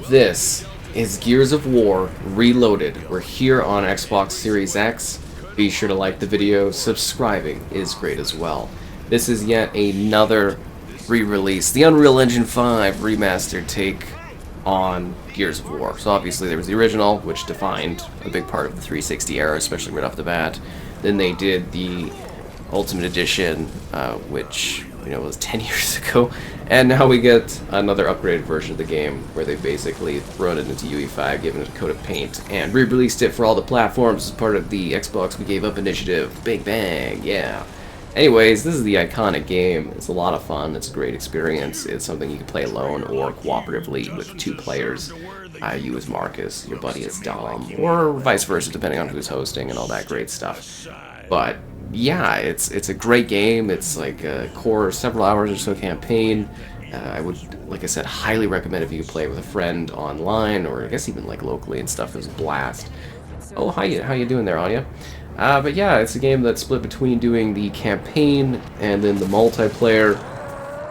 This is Gears of War Reloaded. We're here on Xbox Series X. Be sure to like the video. Subscribing is great as well. This is yet another re-release, the Unreal Engine 5 remastered take on Gears of War. So obviously there was the original, which defined a big part of the 360 era, especially right off the bat. Then they did the Ultimate Edition, which was 10 years ago, and now we get another upgraded version of the game where they basically thrown it into UE5, given it a coat of paint, and re-released it for all the platforms as part of the Xbox We Gave Up initiative. Big bang, yeah. Anyways, this is the iconic game. It's a lot of fun. It's a great experience. It's something you can play alone or cooperatively with two players. You as Marcus, your buddy is Dom, or vice versa, depending on who's hosting and all that great stuff. But yeah, it's a great game. It's like a core several hours or so campaign. I would, like I said, highly recommend if you could play it with a friend online, or I guess even like locally and stuff. It was a blast. Oh, how you doing there, Anya? But yeah, it's a game that's split between doing the campaign and then the multiplayer.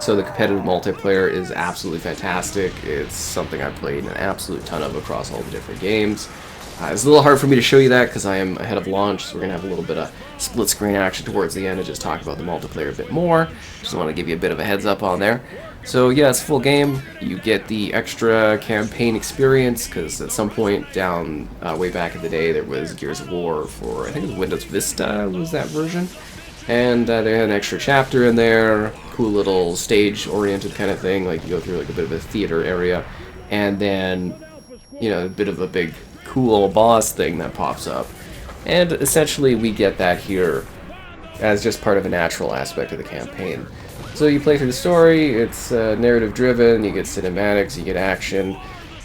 So the competitive multiplayer is absolutely fantastic. It's something I've played an absolute ton of across all the different games. It's a little hard for me to show you that because I am ahead of launch, so we're going to have a little bit of split screen action towards the end and just talk about the multiplayer a bit more. Just want to give you a bit of a heads up on there. So yeah, it's a full game. You get the extra campaign experience because at some point down way back in the day there was Gears of War for, I think it was Windows Vista was that version. And they had an extra chapter in there, cool little stage-oriented kind of thing, like you go through like a bit of a theater area, and then, a bit of a big cool boss thing that pops up. And essentially we get that here as just part of a natural aspect of the campaign. So you play through the story, it's narrative driven, you get cinematics, you get action,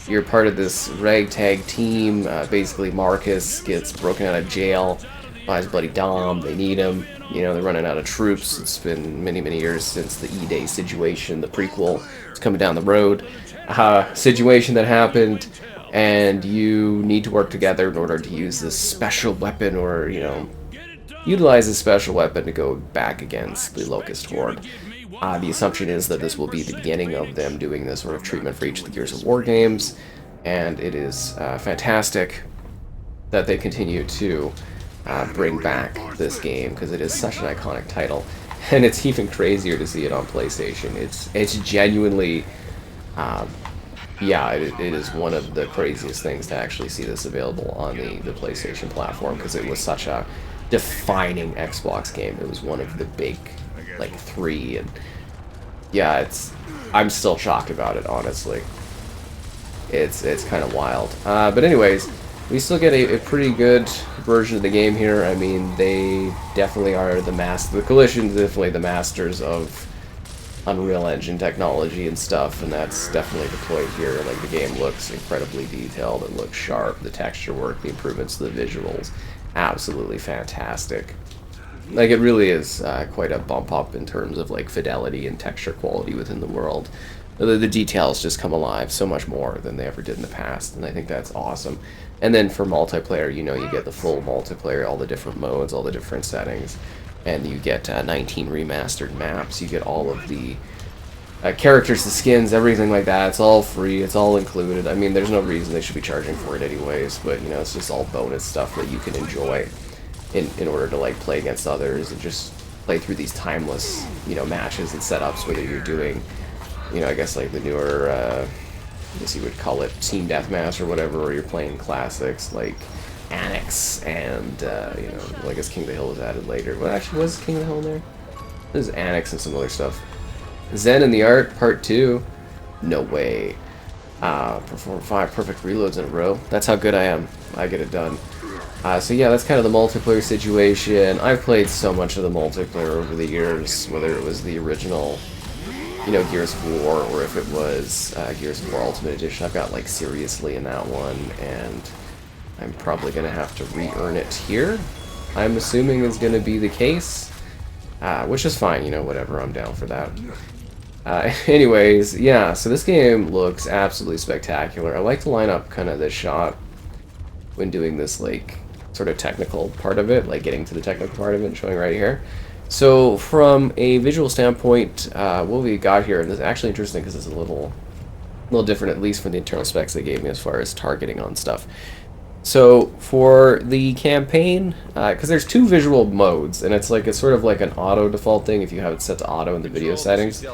you're part of this ragtag team. Basically Marcus gets broken out of jail by his buddy Dom. They need him, they're running out of troops. It's been many years since the E-Day situation, the prequel. It's coming down the road. Situation that happened, and you need to work together in order to use this special weapon, or utilize this special weapon to go back against the Locust horde. The assumption is that this will be the beginning of them doing this sort of treatment for each of the Gears of War games, and it is fantastic that they continue to bring back this game, because it is such an iconic title, and it's even crazier to see it on PlayStation. It's genuinely it is one of the craziest things to actually see this available on the PlayStation platform, because it was such a defining Xbox game. It was one of the big, like, three, and yeah, I'm still shocked about it, honestly. It's kind of wild. But anyways, we still get a pretty good version of the game here. I mean, they definitely are the Coalition's definitely the masters of Unreal Engine technology and stuff, and that's definitely deployed here. Like, the game looks incredibly detailed, it looks sharp, the texture work, the improvements to the visuals, absolutely fantastic. Like, it really is quite a bump up in terms of like fidelity and texture quality within the world. The details just come alive so much more than they ever did in the past, and I think that's awesome. And then for multiplayer, you get the full multiplayer, all the different modes, all the different settings, and you get 19 remastered maps. You get all of the characters, the skins, everything like that. It's all free, it's all included. I mean, there's no reason they should be charging for it anyways, but it's just all bonus stuff that you can enjoy in order to like play against others and just play through these timeless matches and setups, whether you're doing I guess like the newer I guess you would call it team deathmatch or whatever, or you're playing classics like Annex and well, I guess King of the Hill was added later. Well, actually, was King of the Hill in there? There's Annex and some other stuff. Zen in the Art Part 2. No way. Perform 5 perfect reloads in a row. That's how good I am. I get it done. So yeah, that's kind of the multiplayer situation. I've played so much of the multiplayer over the years, whether it was the original Gears of War, or if it was Gears of War Ultimate Edition. I've got like seriously in that one, and I'm probably going to have to re-earn it here. I'm assuming is going to be the case, which is fine, whatever, I'm down for that. Anyways, yeah, so this game looks absolutely spectacular. I like to line up kind of this shot when doing this like sort of technical part of it, like getting to the technical part of it and showing right here. So from a visual standpoint, what we got here, and this is actually interesting because it's a little A little different, at least from the internal specs they gave me as far as targeting on stuff. So for the campaign, because there's two visual modes, and it's sort of like an auto default thing if you have it set to auto in the video settings.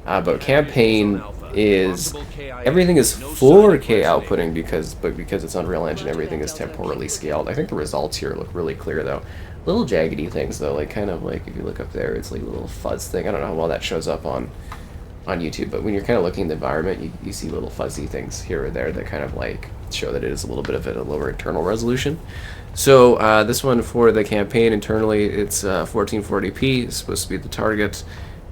But campaign is everything is 4K outputting because it's Unreal Engine, everything is temporally scaled. I think the results here look really clear though. Little jaggedy things though, like kind of like if you look up there, it's like a little fuzz thing. I don't know how well that shows up on YouTube, but when you're kind of looking at the environment, you see little fuzzy things here or there that kind of like show that it is a little bit of a lower internal resolution. So this one for the campaign internally, it's 1440p, it's supposed to be the target.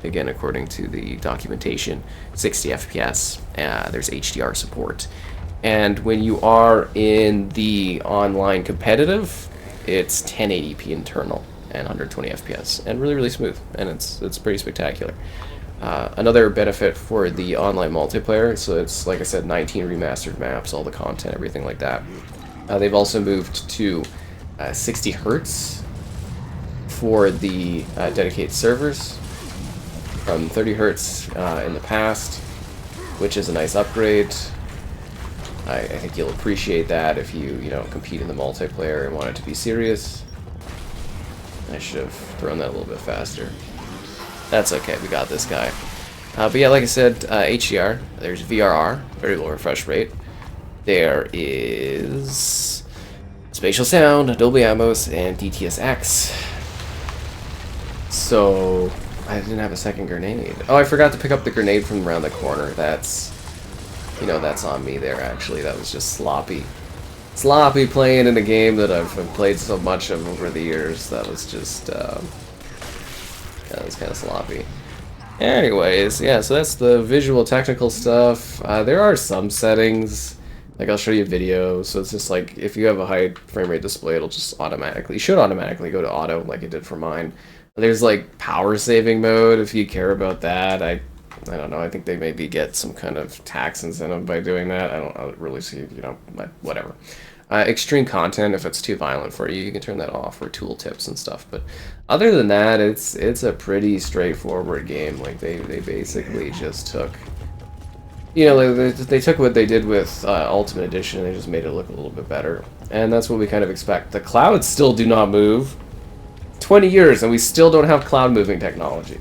Again, according to the documentation, 60 FPS. There's HDR support. And when you are in the online competitive, it's 1080p internal and 120 FPS, and really, really smooth, and it's pretty spectacular. Another benefit for the online multiplayer, so it's, like I said, 19 remastered maps, all the content, everything like that. They've also moved to 60 hertz for the dedicated servers, from 30 hertz in the past, which is a nice upgrade. I think you'll appreciate that if you compete in the multiplayer and want it to be serious. I should have thrown that a little bit faster. That's okay, we got this guy. But yeah, like I said, HDR, there's VRR, very low refresh rate. There is spatial sound, Dolby Atmos, and DTS:X. So, I didn't have a second grenade. Oh, I forgot to pick up the grenade from around the corner. That's on me there, actually. That was just sloppy. Sloppy playing in a game that I've played so much of over the years. That was just, yeah, that was kind of sloppy. Anyways, yeah, so that's the visual technical stuff. There are some settings, like I'll show you a video, so it's just like, if you have a high frame rate display, it'll just should automatically go to auto, like it did for mine. There's like power saving mode, if you care about that. I don't know, I think they maybe get some kind of tax incentive by doing that. I don't really see, whatever. Extreme content, if it's too violent for you, you can turn that off, or tooltips and stuff. But other than that, it's a pretty straightforward game. Like they basically just took, they took what they did with Ultimate Edition and they just made it look a little bit better. And that's what we kind of expect. The clouds still do not move. 20 years and we still don't have cloud moving technology.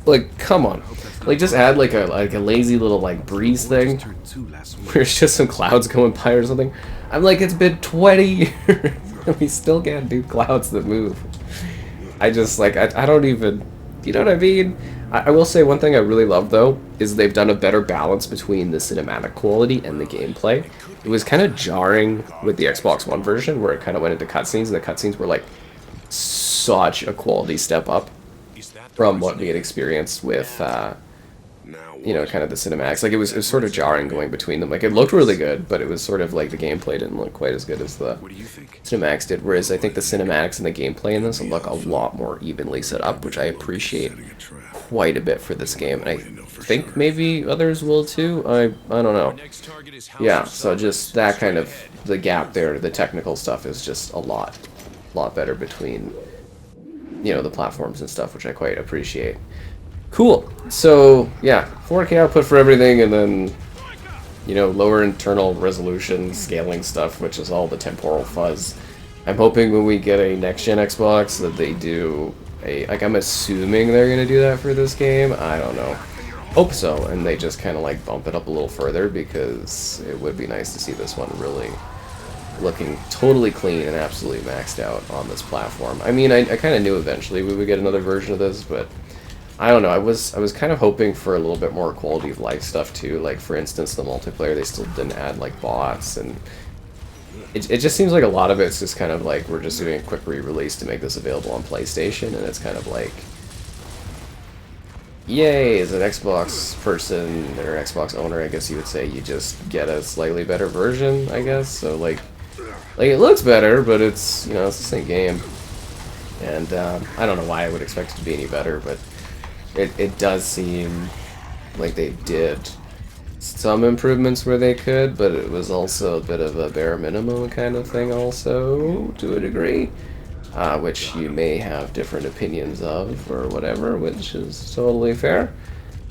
Like, come on. Like, just add like a lazy little like breeze thing where it's just some clouds going by or something. I'm like, it's been 20 years and we still can't do clouds that move. I just like, I don't even, you know what I mean? I will say one thing I really love though is they've done a better balance between the cinematic quality and the gameplay. It was kind of jarring with the Xbox One version where it kind of went into cutscenes, and the cutscenes were like such a quality step up from what we had experienced with, kind of the cinematics. Like, it was sort of jarring going between them. Like, it looked really good, but it was sort of like the gameplay didn't look quite as good as the cinematics did. Whereas I think the cinematics and the gameplay in this look a lot more evenly set up, which I appreciate quite a bit for this game. And I think maybe others will too. I don't know. Yeah, so just that kind of, the gap there, the technical stuff is just a lot better between, the platforms and stuff, which I quite appreciate. Cool. So, yeah, 4K output for everything, and then, lower internal resolution scaling stuff, which is all the temporal fuzz. I'm hoping when we get a next-gen Xbox that they do I'm assuming they're going to do that for this game. I don't know. Hope so, and they just kind of, like, bump it up a little further, because it would be nice to see this one really looking totally clean and absolutely maxed out on this platform. I mean, I kind of knew eventually we would get another version of this, but I don't know. I was kind of hoping for a little bit more quality of life stuff too. Like, for instance, the multiplayer, they still didn't add like bots, and it just seems like a lot of it's just kind of like we're just doing a quick re-release to make this available on PlayStation, and it's kind of like, yay, as an Xbox person or Xbox owner, I guess you would say, you just get a slightly better version, I guess. So like it looks better, but it's, it's the same game. And I don't know why I would expect it to be any better, but it does seem like they did some improvements where they could, but it was also a bit of a bare minimum kind of thing also, to a degree, which you may have different opinions of or whatever, which is totally fair.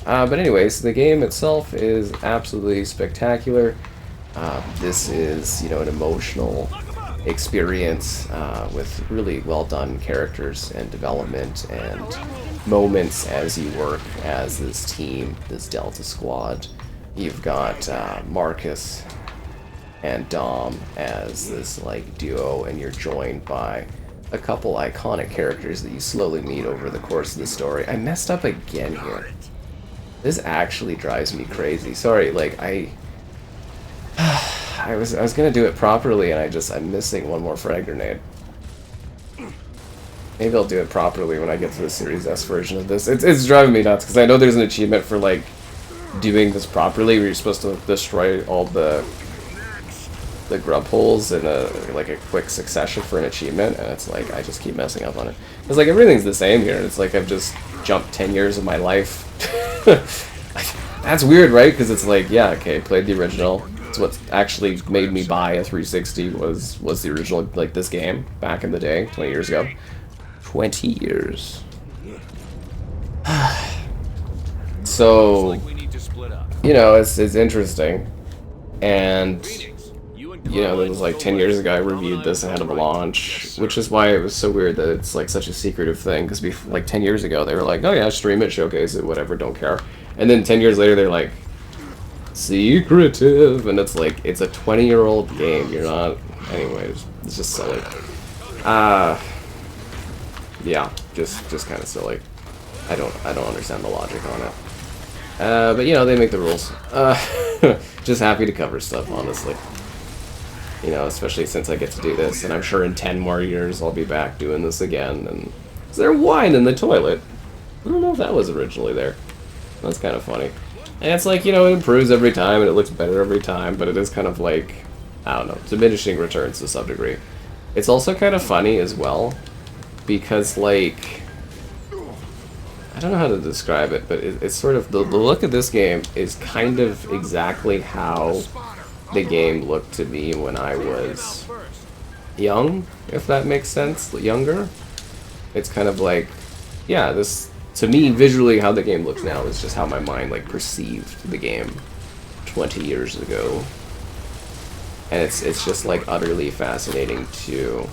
But anyways, the game itself is absolutely spectacular. This is, an emotional experience with really well done characters and development and moments as you work as this team, this Delta Squad. You've got Marcus and Dom as this like duo, and you're joined by a couple iconic characters that you slowly meet over the course of the story. I messed up again here. This actually drives me crazy. Sorry, like I was gonna do it properly, and I'm missing one more frag grenade. Maybe I'll do it properly when I get to the Series S version of this. It's driving me nuts because I know there's an achievement for like doing this properly, where you're supposed to destroy all the grub holes in a quick succession for an achievement, and it's like I just keep messing up on it. It's like everything's the same here. It's like I've just jumped 10 years of my life. That's weird, right? Because it's like, yeah, okay, played the original. It's what actually made me buy a 360 was the original, like this game back in the day, 20 years ago. 20 years. So, it's interesting. And it was like 10 years ago I reviewed this ahead of the launch, which is why it was so weird that it's like such a secretive thing, because like 10 years ago they were like, oh yeah, stream it, showcase it, whatever, don't care. And then 10 years later they're like, secretive, and it's like, it's a 20-year-old game, you're not, anyways, it's just silly. Yeah, just kind of silly. I don't understand the logic on it. But they make the rules. Just happy to cover stuff, honestly. Especially since I get to do this, and I'm sure in 10 more years I'll be back doing this again. And is there wine in the toilet? I don't know if that was originally there. That's kind of funny. And it's like, it improves every time, and it looks better every time, but it is kind of like, I don't know, diminishing returns to some degree. It's also kind of funny as well, because, like, I don't know how to describe it, but it's sort of, the look of this game is kind of exactly how the game looked to me when I was young, if that makes sense, younger. It's kind of like, yeah, this, to me, visually, how the game looks now is just how my mind, like, perceived the game 20 years ago. And it's just, like, utterly fascinating to,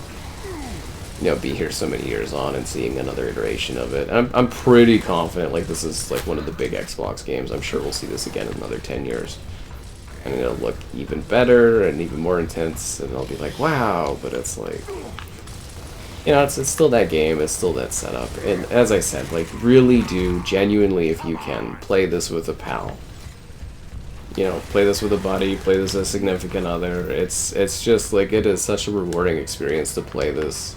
be here so many years on and seeing another iteration of it. And I'm pretty confident, like, this is, like, one of the big Xbox games. I'm sure we'll see this again in another 10 years. And it'll look even better and even more intense, and I'll be like, wow, but it's like, it's still that game, it's still that setup. And as I said, like, really do, genuinely, if you can, play this with a pal. Play this with a buddy, play this with a significant other. It's just, like, it is such a rewarding experience to play this,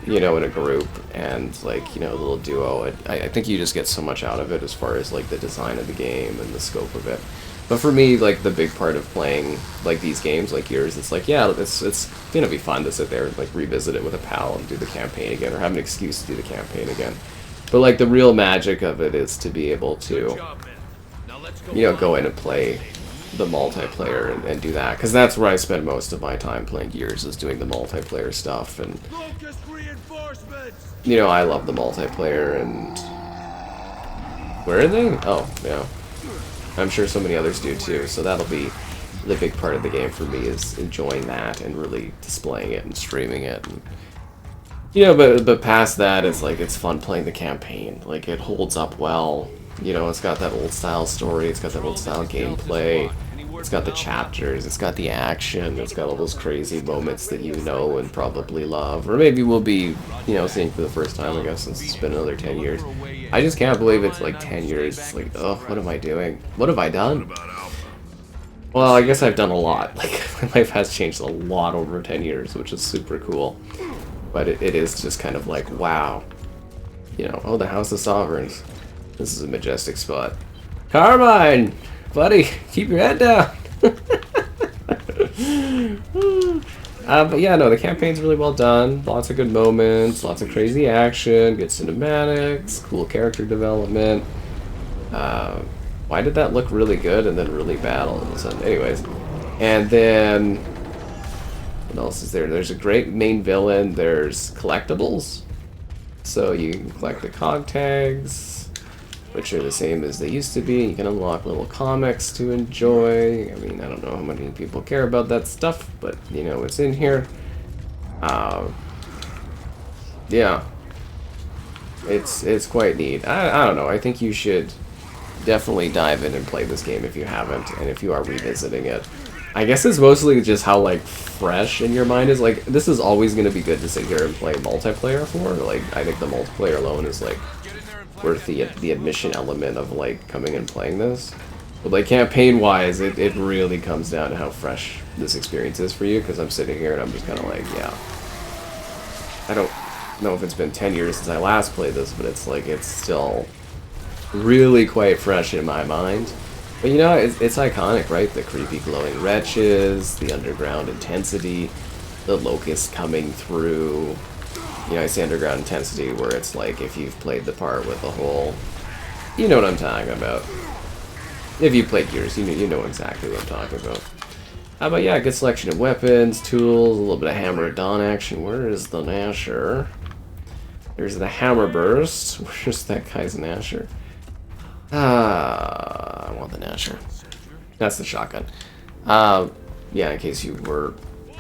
in a group, and, like, a little duo. I think you just get so much out of it as far as, like, the design of the game and the scope of it. But for me, like, the big part of playing, like, these games like yours, it's like, yeah, it's gonna be fun to sit there and, like, revisit it with a pal and do the campaign again, or have an excuse to do the campaign again. But, like, the real magic of it is to be able to, go in and play the multiplayer and do that. Because that's where I spend most of my time playing Gears, is doing the multiplayer stuff. And, I love the multiplayer, and... Where are they? Oh, yeah. I'm sure so many others do too, so that'll be the big part of the game for me, is enjoying that and really displaying it and streaming it. And, but past that, it's like, it's fun playing the campaign. Like, it holds up well. It's got that old style story, it's got that old style gameplay, it's got the chapters, it's got the action, it's got all those crazy moments that you know and probably love, or maybe we'll be, seeing for the first time, I guess, since it's been another 10 years. I just can't believe it's like 10 years. It's like, oh, what am I doing? What have I done? Well, I guess I've done a lot. Like, my life has changed a lot over 10 years, which is super cool. But it is just kind of like, wow. Oh, the House of Sovereigns. This is a majestic spot. Carmine! Buddy, keep your head down! But yeah, no, the campaign's really well done. Lots of good moments, lots of crazy action, good cinematics, cool character development. Why did that look really good and then really bad all of a sudden? Anyways. And then... what else is there? There's a great main villain. There's collectibles. So you can collect the cog tags. which are the same as they used to be. You can unlock little comics to enjoy. I mean, I don't know how many people care about that stuff, but you know, it's in here. Yeah, it's quite neat. I don't know. I think you should definitely dive in and play this game if you haven't, and if you are revisiting it. I guess it's mostly just how, like, fresh in your mind is. Like, this is always going to be good to sit here and play multiplayer for. Like, I think the multiplayer alone is, like, worth the admission element of, like, coming and playing this. But, like, campaign-wise, it really comes down to how fresh this experience is for you, because I'm sitting here and I'm just kind of like, yeah. I don't know if it's been 10 years since I last played this, but it's, like, it's still really quite fresh in my mind. But you know, it's iconic, right? The creepy glowing wretches, the underground intensity, the Locust coming through. You know, I say underground intensity where it's like if you've played the part with the whole... You know what I'm talking about. If you've played Gears, you know exactly what I'm talking about. But yeah, good selection of weapons, tools, a little bit of Hammer of Dawn action. Where is the Gnasher? There's the Hammer Burst. Where's that guy's Gnasher? I want the Gnasher. That's the shotgun. Yeah, in case you were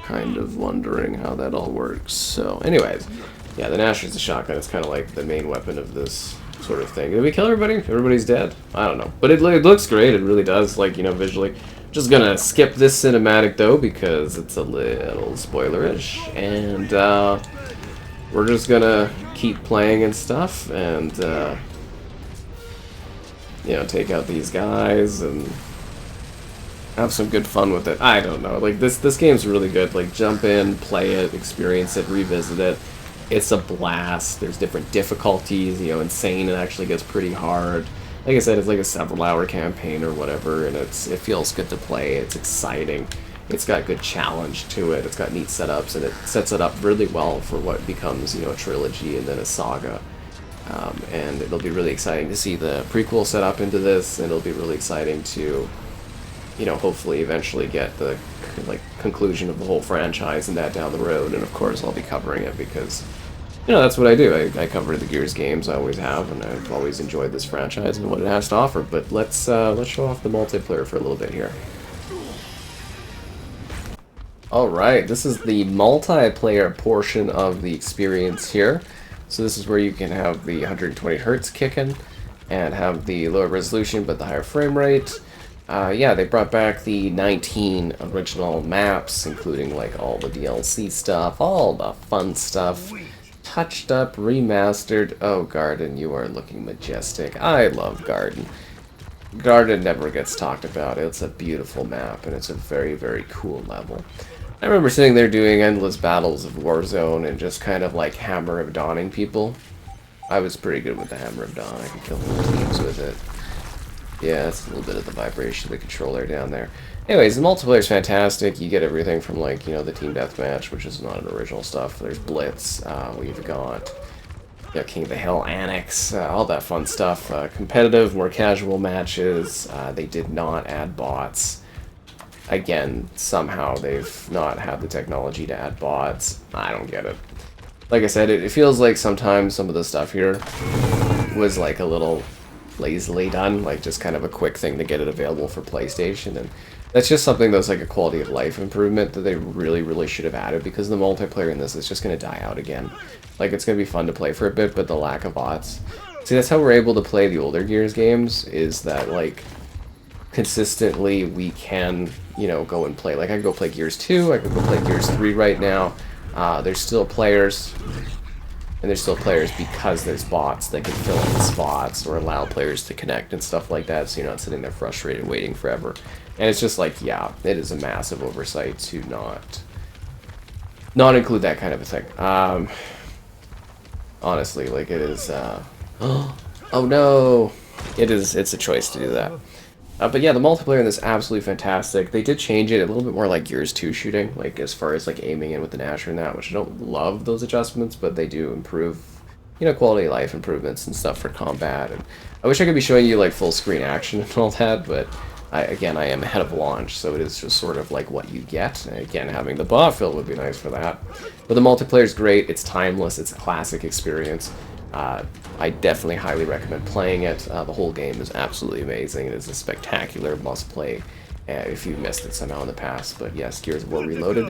kind of wondering how that all works. So, anyways, yeah, the Gnasher's the shotgun. It's kind of like the main weapon of this sort of thing. Did we kill everybody? Everybody's dead? I don't know. But it looks great. It really does, like, you know, visually. Just gonna skip this cinematic, though, because it's a little spoilerish. And, we're just gonna keep playing and stuff, and, you know, take out these guys and have some good fun with it. I don't know. Like, this game's really good. Like, jump in, play it, experience it, revisit it. It's a blast. There's different difficulties. You know, insane, it actually gets pretty hard. Like I said, it's like a several-hour campaign or whatever, and it feels good to play. It's exciting. It's got good challenge to it. It's got neat setups, and it sets it up really well for what becomes, you know, a trilogy and then a saga. And it'll be really exciting to see the prequel set up into this, and it'll be really exciting to, you know, hopefully eventually get the, like, conclusion of the whole franchise and that down the road. And of course I'll be covering it because, you know, that's what I do. I cover the Gears games, I always have, and I've always enjoyed this franchise and what it has to offer. But let's show off the multiplayer for a little bit here. Alright, this is the multiplayer portion of the experience here. So this is where you can have the 120 hertz kicking and have the lower resolution but the higher frame rate. Yeah, they brought back the 19 original maps, including like all the DLC stuff, all the fun stuff. Touched up, remastered. Oh, Garden, you are looking majestic. I love Garden. Garden never gets talked about. It's a beautiful map, and it's a very, very cool level. I remember sitting there doing endless battles of Warzone and just kind of like Hammer of Dawning people. I was pretty good with the Hammer of Dawn. I could kill whole teams with it. Yeah, it's a little bit of the vibration of the controller down there. Anyways, the multiplayer's fantastic. You get everything from, like, you know, the team deathmatch, which is not an original stuff. There's Blitz. We've got King of the Hill Annex, all that fun stuff. Competitive, more casual matches. They did not add bots. Again, somehow they've not had the technology to add bots. I don't get it. Like I said, it feels like sometimes some of the stuff here was like a little lazily done, like just kind of a quick thing to get it available for PlayStation, and that's just something that's like a quality of life improvement that they really, really should have added, because the multiplayer in this is just going to die out again. Like, it's going to be fun to play for a bit, but the lack of bots. See, that's how we're able to play the older Gears games, is that, like, consistently we can, you know, go and play. Like, I can go play Gears 2, I can go play Gears 3 right now. There's still players, and there's still players because there's bots that can fill in spots or allow players to connect and stuff like that, so you're not sitting there frustrated waiting forever. And it's just like, yeah, it is a massive oversight to not include that kind of a thing. Honestly, like, it is, oh no! It's a choice to do that. But yeah, the multiplayer in this is absolutely fantastic. They did change it a little bit more like Gears 2 shooting, like as far as like aiming in with the Gnasher and that, which I don't love those adjustments, but they do improve, you know, quality of life improvements and stuff for combat. And I wish I could be showing you like full screen action and all that, but again, I am ahead of launch, so it is just sort of like what you get. And again, having the bot fill would be nice for that. But the multiplayer is great. It's timeless. It's a classic experience. I definitely highly recommend playing it. The whole game is absolutely amazing. It is a spectacular must-play if you missed it somehow in the past. But yes, Gears of War Reloaded